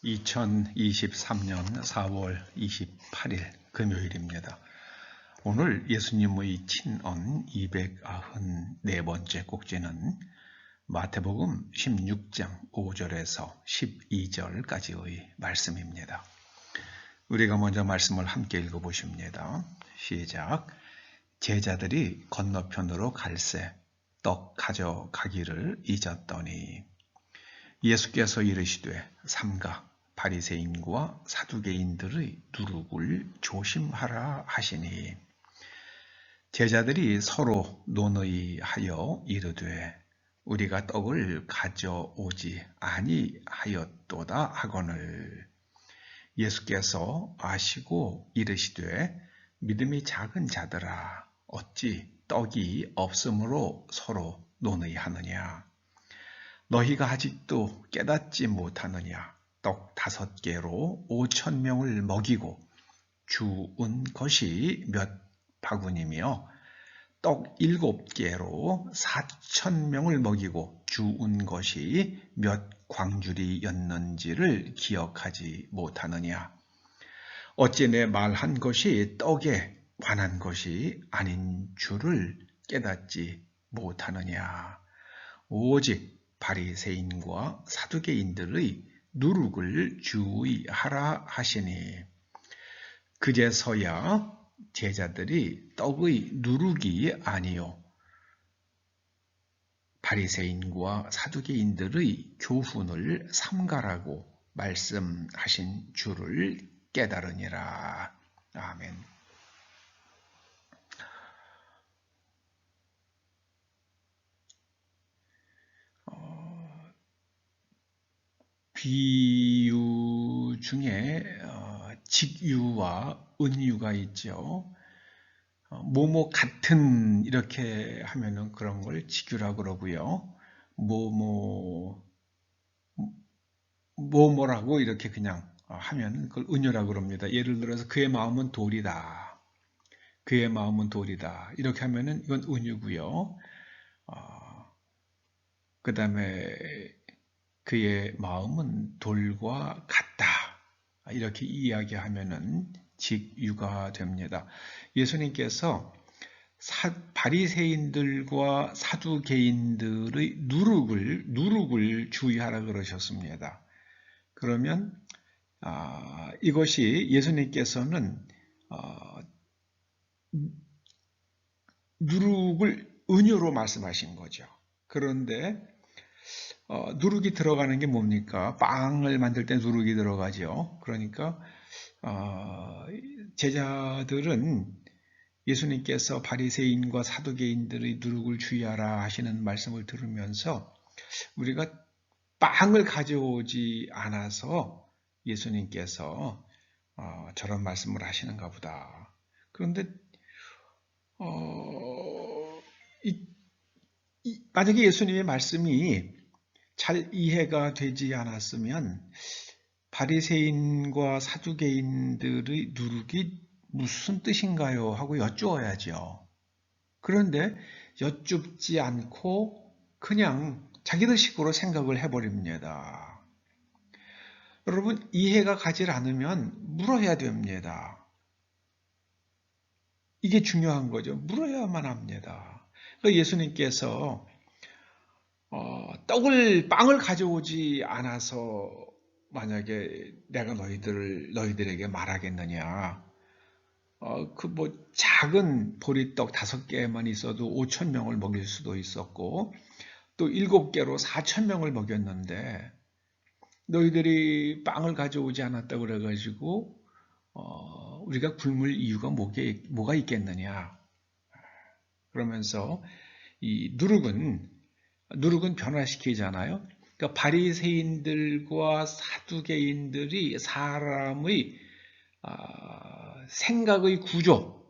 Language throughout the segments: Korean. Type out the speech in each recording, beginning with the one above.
2023년 4월 28일 금요일입니다. 오늘 예수님의 친언 294번째 꼭지는 마태복음 16장 5절에서 12절까지의 말씀입니다. 우리가 먼저 말씀을 함께 읽어보십니다. 시작. 제자들이 건너편으로 갈새 떡 가져가기를 잊었더니 예수께서 이르시되 삼가 바리새인과 사두개인들의 누룩을 조심하라 하시니 제자들이 서로 논의하여 이르되 우리가 떡을 가져오지 아니하였도다 하거늘 예수께서 아시고 이르시되 믿음이 작은 자들아 어찌 떡이 없으므로 서로 논의하느냐 너희가 아직도 깨닫지 못하느냐 떡 5개로 5,000명을 먹이고 주운 것이 몇 바구니며 떡 7개로 4,000명을 먹이고 주운 것이 몇 광주리였는지를 기억하지 못하느냐 어찌 내 말한 것이 떡에 관한 것이 아닌 줄을 깨닫지 못하느냐 오직 바리새인과 사두개인들의 누룩을 주의하라 하시니 그제서야 제자들이 떡의 누룩이 아니요 바리새인과 사두개인들의 교훈을 삼가라고 말씀하신 줄을 깨달으니라. 아멘. 비유 중에 직유와 은유가 있죠. 뭐뭐 같은 이렇게 하면은 그런 걸 직유라고 그러고요. 뭐뭐라고 이렇게 그냥 하면 그걸 은유라고 그럽니다. 예를 들어서 그의 마음은 돌이다. 그의 마음은 돌이다. 이렇게 하면은 이건 은유고요. 그 다음에 그의 마음은 돌과 같다. 이렇게 이야기하면은 직유가 됩니다. 예수님께서 바리새인들과 사두개인들의 누룩을 주의하라 그러셨습니다. 그러면 이것이 예수님께서는 누룩을 은유로 말씀하신 거죠. 그런데 누룩이 들어가는 게 뭡니까? 빵을 만들 때 누룩이 들어가죠. 그러니까 제자들은 예수님께서 바리새인과 사두개인들의 누룩을 주의하라 하시는 말씀을 들으면서 우리가 빵을 가져오지 않아서 예수님께서 저런 말씀을 하시는가 보다. 그런데 만약에 예수님의 말씀이 잘 이해가 되지 않았으면 바리새인과 사두개인들의 누룩이 무슨 뜻인가요? 하고 여쭈어야죠. 그런데 여쭙지 않고 그냥 자기들 식으로 생각을 해버립니다. 여러분 이해가 가지 않으면 물어야 됩니다. 이게 중요한 거죠. 물어야만 합니다. 예수님께서 빵을 가져오지 않아서 만약에 내가 너희들에게 말하겠느냐. 작은 보리떡 5개만 있어도 5,000명을 먹일 수도 있었고, 또 7개로 4,000명을 먹였는데, 너희들이 빵을 가져오지 않았다고 그래가지고, 우리가 굶을 이유가 뭐가 있겠느냐. 그러면서 이 누룩은 변화시키잖아요. 그러니까 바리새인들과 사두개인들이 사람의 생각의 구조,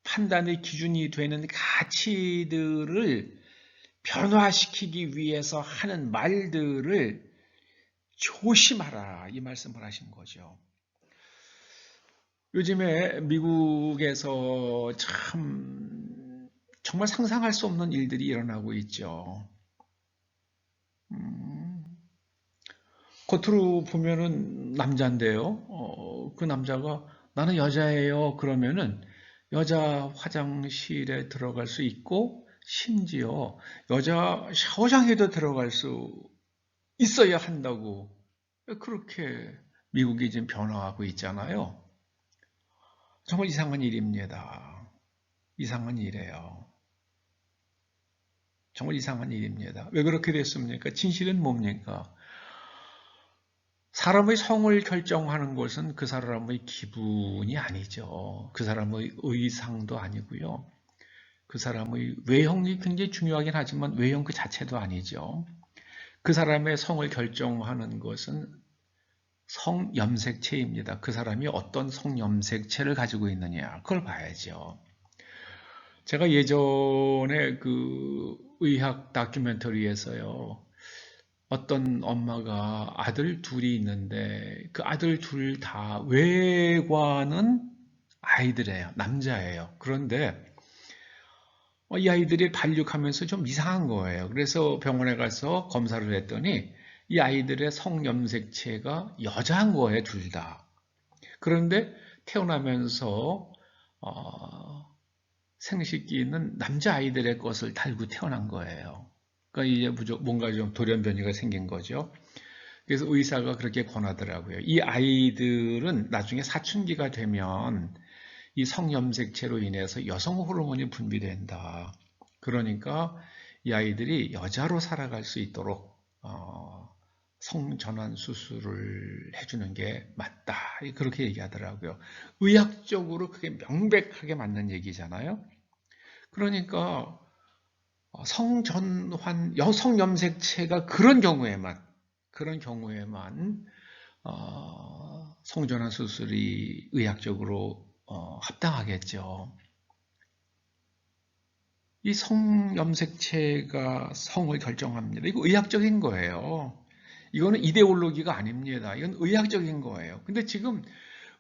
판단의 기준이 되는 가치들을 변화시키기 위해서 하는 말들을 조심하라 이 말씀을 하신 거죠. 요즘에 미국에서 정말 상상할 수 없는 일들이 일어나고 있죠. 겉으로 보면은 남자인데요. 그 남자가 나는 여자예요. 그러면은 여자 화장실에 들어갈 수 있고 심지어 여자 샤워장에도 들어갈 수 있어야 한다고 그렇게 미국이 지금 변화하고 있잖아요. 정말 이상한 일입니다. 이상한 일이에요. 정말 이상한 일입니다. 왜 그렇게 됐습니까? 진실은 뭡니까? 사람의 성을 결정하는 것은 그 사람의 기분이 아니죠. 그 사람의 의상도 아니고요. 그 사람의 외형이 굉장히 중요하긴 하지만 외형 그 자체도 아니죠. 그 사람의 성을 결정하는 것은 성염색체입니다. 그 사람이 어떤 성염색체를 가지고 있느냐, 그걸 봐야죠. 제가 예전에 그 의학 다큐멘터리에서요, 어떤 엄마가 아들 둘이 있는데 그 아들 둘 다 외관은 아이들이에요. 남자예요. 그런데 이 아이들이 발육하면서 좀 이상한 거예요. 그래서 병원에 가서 검사를 했더니 이 아이들의 성염색체가 여자인 거예요, 둘 다. 그런데 태어나면서 생식기는 남자아이들의 것을 달고 태어난 거예요. 그러니까 이제 뭔가 좀 돌연변이가 생긴 거죠. 그래서 의사가 그렇게 권하더라고요. 이 아이들은 나중에 사춘기가 되면 이 성염색체로 인해서 여성 호르몬이 분비된다. 그러니까 이 아이들이 여자로 살아갈 수 있도록 성전환 수술을 해주는 게 맞다. 그렇게 얘기하더라고요. 의학적으로 그게 명백하게 맞는 얘기잖아요. 그러니까 성전환, 성염색체가 그런 경우에만 성전환 수술이 의학적으로 합당하겠죠. 이 성염색체가 성을 결정합니다. 이거 의학적인 거예요. 이거는 이데올로기가 아닙니다. 이건 의학적인 거예요. 근데 지금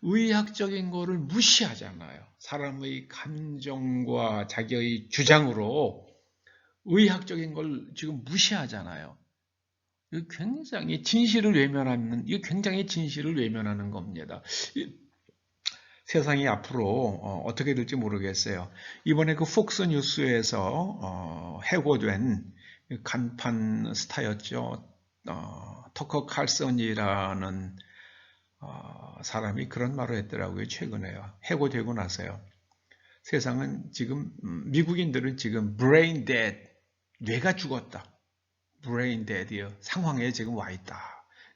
의학적인 거를 무시하잖아요. 사람의 감정과 자기의 주장으로 의학적인 걸 지금 무시하잖아요. 이거 굉장히 진실을 외면하는 겁니다. 세상이 앞으로 어떻게 될지 모르겠어요. 이번에 그 폭스 뉴스에서 해고된 간판 스타였죠. 터커 칼슨이라는 사람이 그런 말을 했더라고요. 최근에요. 해고되고 나서요. 세상은 지금 미국인들은 지금 brain dead, 뇌가 죽었다. brain dead이요. 상황에 지금 와 있다.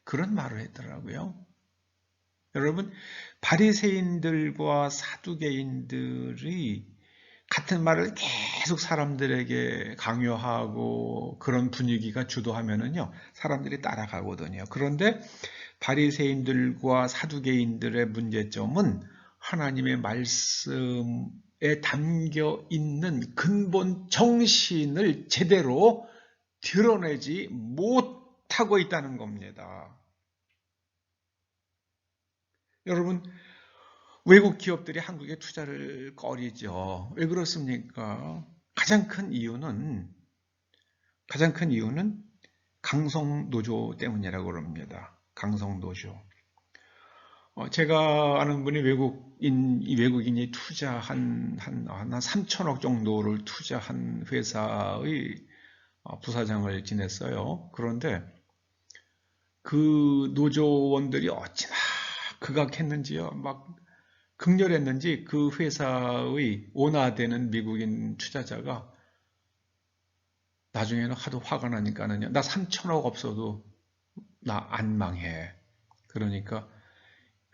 그런 말을 했더라고요. 여러분, 바리새인들과 사두개인들이 같은 말을 계속 사람들에게 강요하고 그런 분위기가 주도하면은요, 사람들이 따라가거든요. 그런데 바리새인들과 사두개인들의 문제점은 하나님의 말씀에 담겨 있는 근본 정신을 제대로 드러내지 못하고 있다는 겁니다. 여러분, 외국 기업들이 한국에 투자를 꺼리죠. 왜 그렇습니까? 가장 큰 이유는 강성노조 때문이라고 그럽니다. 강성노조. 제가 아는 분이 외국인이 투자한 한 3천억 정도를 투자한 회사의 부사장을 지냈어요. 그런데 그 노조원들이 어찌나 극악했는지요. 막 극렬했는지 그 회사의 오너되는 미국인 투자자가 나중에는 하도 화가 나니까는요. 나 3천억 없어도 나 안 망해. 그러니까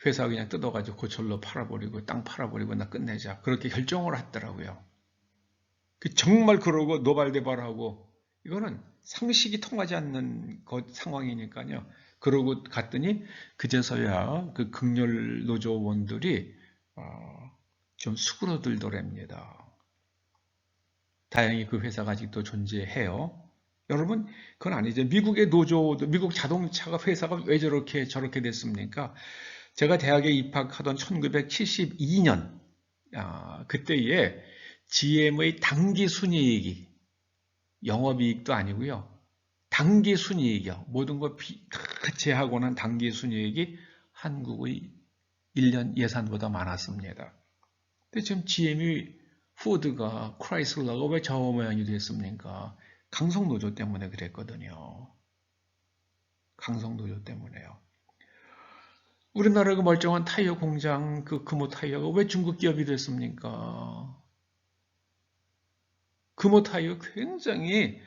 회사 그냥 뜯어가지고 고철로 팔아버리고 땅 팔아버리고 나 끝내자. 그렇게 결정을 했더라고요. 정말 그러고 노발대발하고 이거는 상식이 통하지 않는 상황이니까요. 그러고 갔더니 그제서야 그 극렬 노조원들이 좀 수그러들더랍니다. 다행히 그 회사가 아직도 존재해요. 여러분, 그건 아니죠. 미국의 노조도, 미국 자동차가 회사가 왜 저렇게 됐습니까? 제가 대학에 입학하던 1972년, 그때에 GM의 당기 순이익이, 영업이익도 아니고요. 당기 순이익이요. 모든 거 제하고 난 당기 순이익이 한국의 1년 예산보다 많았습니다. 근데 지금 GM이 포드가 크라이슬러가 왜 좌우 모양이 됐습니까? 강성노조 때문에 그랬거든요. 강성노조 때문에요. 우리나라 그 멀쩡한 타이어 공장, 그 금호 타이어가 왜 중국 기업이 됐습니까? 금호 타이어 굉장히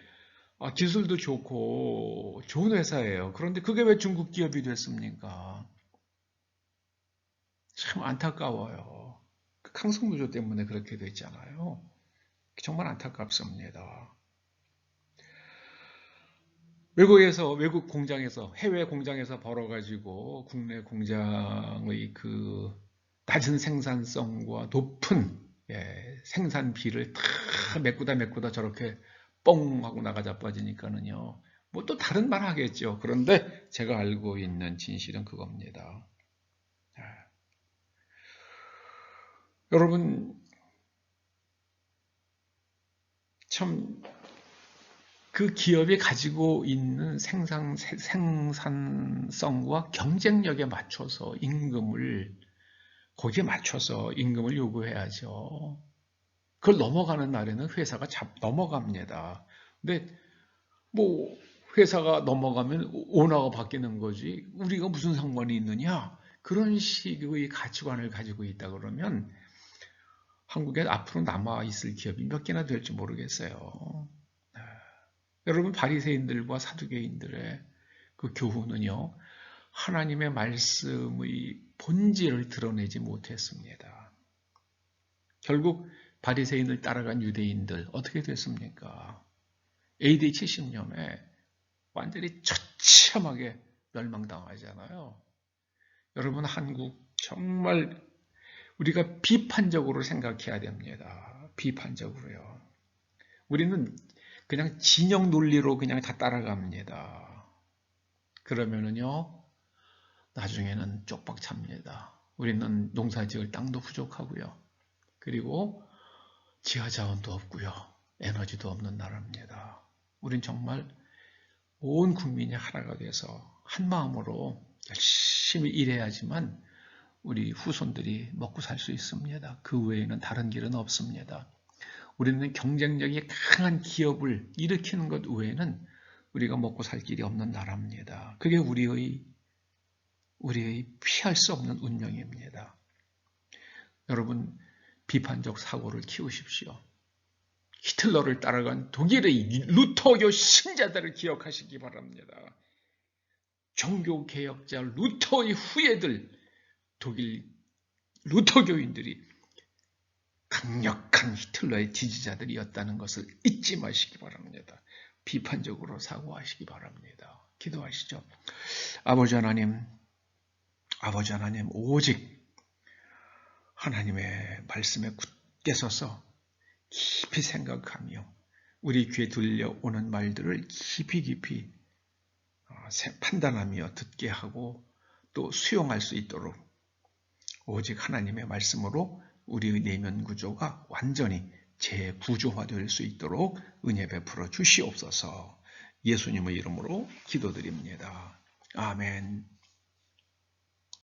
기술도 좋고 좋은 회사예요. 그런데 그게 왜 중국 기업이 됐습니까? 참 안타까워요. 그 강성노조 때문에 그렇게 됐잖아요. 정말 안타깝습니다. 외국 공장에서, 해외 공장에서 벌어가지고 국내 공장의 그 낮은 생산성과 높은 생산비를 다 메꾸다 저렇게 뻥 하고 나가자 빠지니까는요. 뭐 또 다른 말 하겠죠. 그런데 제가 알고 있는 진실은 그겁니다. 여러분, 참 그 기업이 가지고 있는 생산성과 경쟁력에 맞춰서 거기에 맞춰서 임금을 요구해야죠. 그걸 넘어가는 날에는 회사가 넘어갑니다. 근데 뭐 회사가 넘어가면 오너가 바뀌는 거지 우리가 무슨 상관이 있느냐? 그런 식의 가치관을 가지고 있다 그러면 한국에 앞으로 남아있을 기업이 몇 개나 될지 모르겠어요. 여러분, 바리새인들과 사두개인들의 그 교훈은요, 하나님의 말씀의 본질을 드러내지 못했습니다. 결국 바리새인을 따라간 유대인들 어떻게 됐습니까? AD 70년에 완전히 처참하게 멸망당하잖아요. 여러분, 한국 정말 우리가 비판적으로 생각해야 됩니다. 비판적으로요. 우리는 그냥 진영 논리로 그냥 다 따라갑니다. 그러면은요, 나중에는 쪽박 찹니다. 우리는 농사 지을 땅도 부족하고요. 그리고 지하 자원도 없고요. 에너지도 없는 나라입니다. 우린 정말 온 국민이 하나가 돼서 한 마음으로 열심히 일해야지만 우리 후손들이 먹고 살 수 있습니다. 그 외에는 다른 길은 없습니다. 우리는 경쟁력이 강한 기업을 일으키는 것 외에는 우리가 먹고 살 길이 없는 나라입니다. 그게 우리의 피할 수 없는 운명입니다. 여러분, 비판적 사고를 키우십시오. 히틀러를 따라간 독일의 루터교 신자들을 기억하시기 바랍니다. 종교개혁자 루터의 후예들, 독일 루터교인들이 강력한 히틀러의 지지자들이었다는 것을 잊지 마시기 바랍니다. 비판적으로 사고하시기 바랍니다. 기도하시죠. 아버지 하나님, 오직 하나님의 말씀에 굳게 서서 깊이 생각하며 우리 귀에 들려오는 말들을 깊이 판단하며 듣게 하고 또 수용할 수 있도록 오직 하나님의 말씀으로 우리의 내면 구조가 완전히 재구조화될 수 있도록 은혜 베풀어 주시옵소서. 예수님의 이름으로 기도드립니다. 아멘.